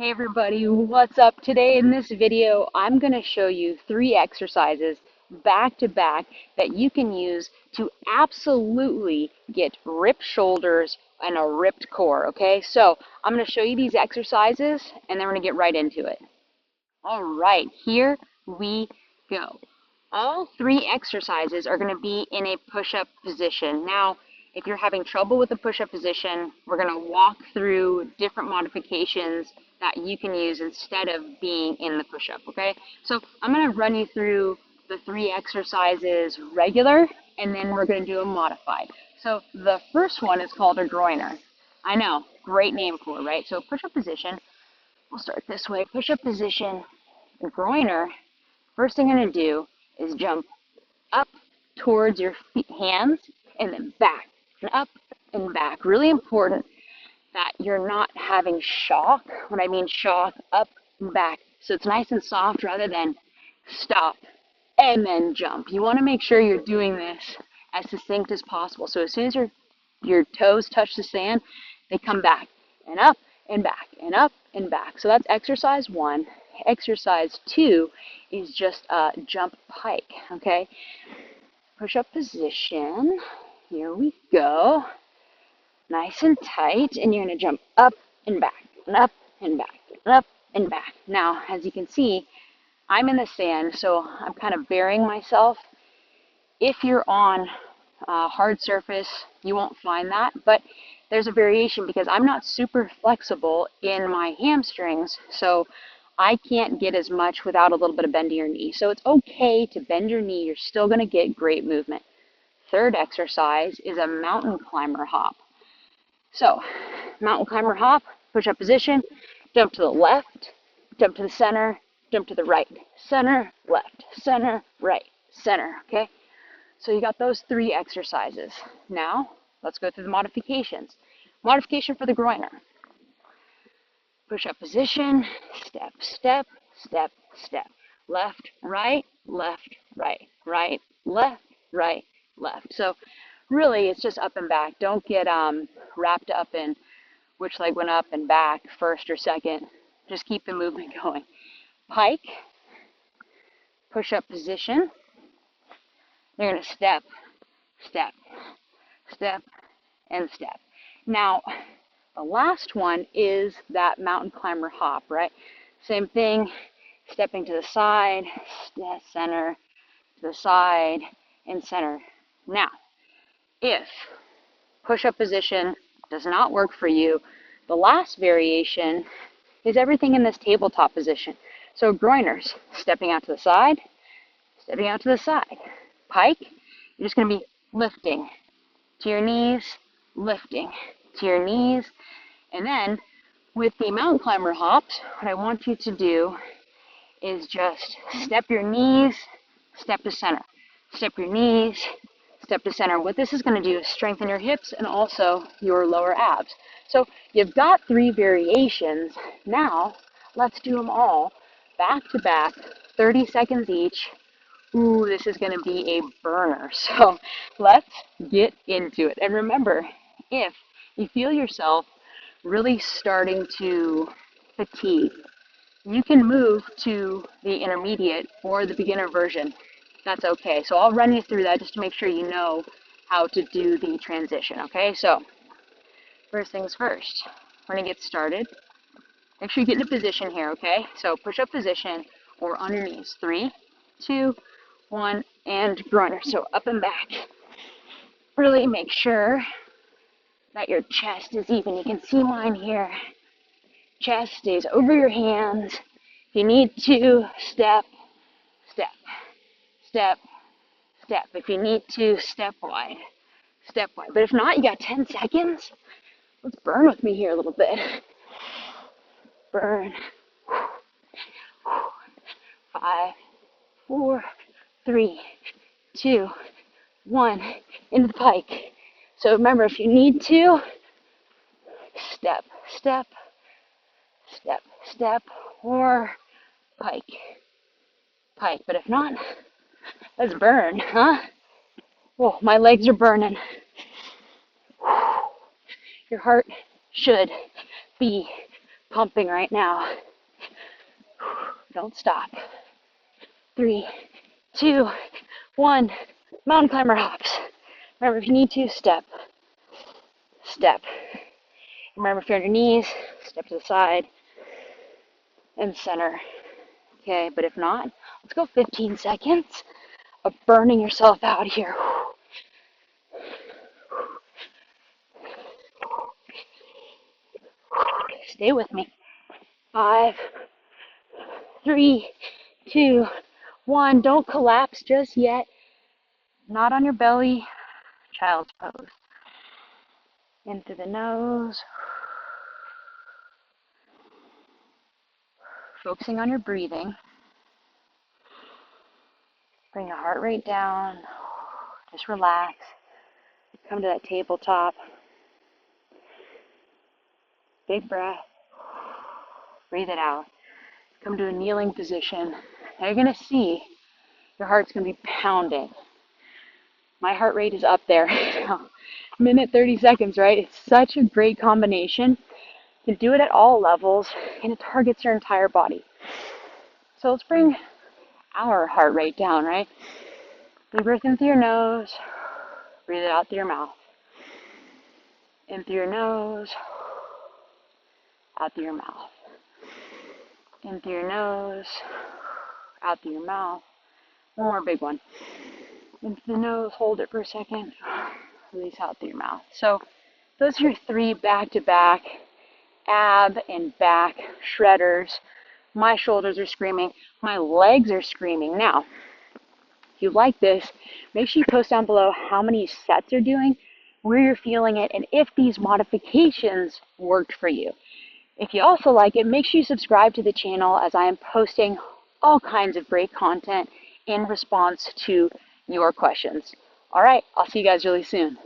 Hey everybody, what's up? Today in this video, I'm going to show you 3 exercises back to back that you can use to absolutely get ripped shoulders and a ripped core, okay? So I'm going to show you these exercises and then we're going to get right into it. All right, here we go. All 3 exercises are going to be in a push-up position. Now, if you're having trouble with the push-up position, we're going to walk through different modifications that you can use instead of being in the push-up, okay? So I'm going to run you through the 3 exercises regular, and then we're going to do a modified. So the first one is called a groiner. I know, great name for it, right? So push-up position, we'll start this way. Push-up position, the groiner, first thing I'm going to do is jump up towards your hands and then back and up and back. Really important that you're not having shock. When I mean shock, up and back. So it's nice and soft rather than stop and then jump. You want to make sure you're doing this as succinct as possible. So as soon as your toes touch the sand, they come back and up and back and up and back. So that's exercise 1. Exercise 2 is just a jump pike, okay? Push-up position. Here we go. Nice and tight, and you're going to jump up and back and up and back and up and back. Now, as you can see, I'm in the sand, so I'm kind of burying myself. If you're on a hard surface, you won't find that, but there's a variation because I'm not super flexible in my hamstrings, so I can't get as much without a little bit of bending your knee. So it's okay to bend your knee. You're still going to get great movement. Third exercise is a mountain climber hop. So mountain climber hop, push-up position, jump to the left, jump to the center, jump to the right, center, left, center, right, center, okay? So you got those 3 exercises. Now, let's go through the modifications. Modification for the groiner. Push-up position, step, step, step, step. Left, right, left, right, right, left, right, left. So really, it's just up and back. Don't get wrapped up in which leg went up and back, first or second. Just keep the movement going. Pike, push-up position. You're going to step, step, step, and step. Now, the last one is that mountain climber hop, right? Same thing, stepping to the side, center, to the side, and center. Now, if push-up position does not work for you, the last variation is everything in this tabletop position. So groiners, stepping out to the side, stepping out to the side. Pike, you're just going to be lifting to your knees, lifting to your knees. And then with the mountain climber hops, what I want you to do is just step your knees, step to center. Step your knees, step to center. What this is going to do is strengthen your hips and also your lower abs. So you've got 3 variations. Now, let's do them all back to back, 30 seconds each. Ooh, this is going to be a burner. So let's get into it. And remember, if you feel yourself really starting to fatigue, you can move to the intermediate or the beginner version. That's okay. So I'll run you through that just to make sure you know how to do the transition, okay? So first things first, we're going to get started. Make sure you get in a position here, okay? So push-up position or on your knees. 3, 2, 1, and groiner. So up and back. Really make sure that your chest is even. You can see mine here. Chest stays over your hands. If you need to, step, step, step, step. If you need to, step wide, step wide. But if not, you got 10 seconds. Let's burn with me here a little bit. Burn. 5, 4, 3, 2, 1. Into the pike. So remember, if you need to, step, step, step, step, or pike, pike. But if not, let's burn, huh? Whoa, my legs are burning. Your heart should be pumping right now. Don't stop. 3, 2, 1. Mountain climber hops. Remember, if you need to, step, step. Remember, if you're on your knees, step to the side and center. Okay, but if not, let's go 15 seconds of burning yourself out here. Stay with me. 5, 3, 2, 1. Don't collapse just yet. Not on your belly. Child's pose. In through the nose. Focusing on your breathing. Bring the heart rate down. Just relax. Come to that tabletop. Big breath. Breathe it out. Come to a kneeling position. Now you're going to see your heart's going to be pounding. My heart rate is up there. Minute 30 seconds, right? It's such a great combination. You can do it at all levels, and it targets your entire body. So let's bring our heart rate down, right? Big breath in through your nose. Breathe it out through your mouth. In through your nose. Out through your mouth. In through your nose. Out through your mouth. One more big one. In through the nose, hold it for a second. Release out through your mouth. So those are your 3 back-to-back ab and back shredders. My shoulders are screaming. My legs are screaming. Now, if you like this, make sure you post down below how many sets you're doing, where you're feeling it, and if these modifications worked for you. If you also like it, make sure you subscribe to the channel, as I am posting all kinds of great content in response to your questions. All right, I'll see you guys really soon.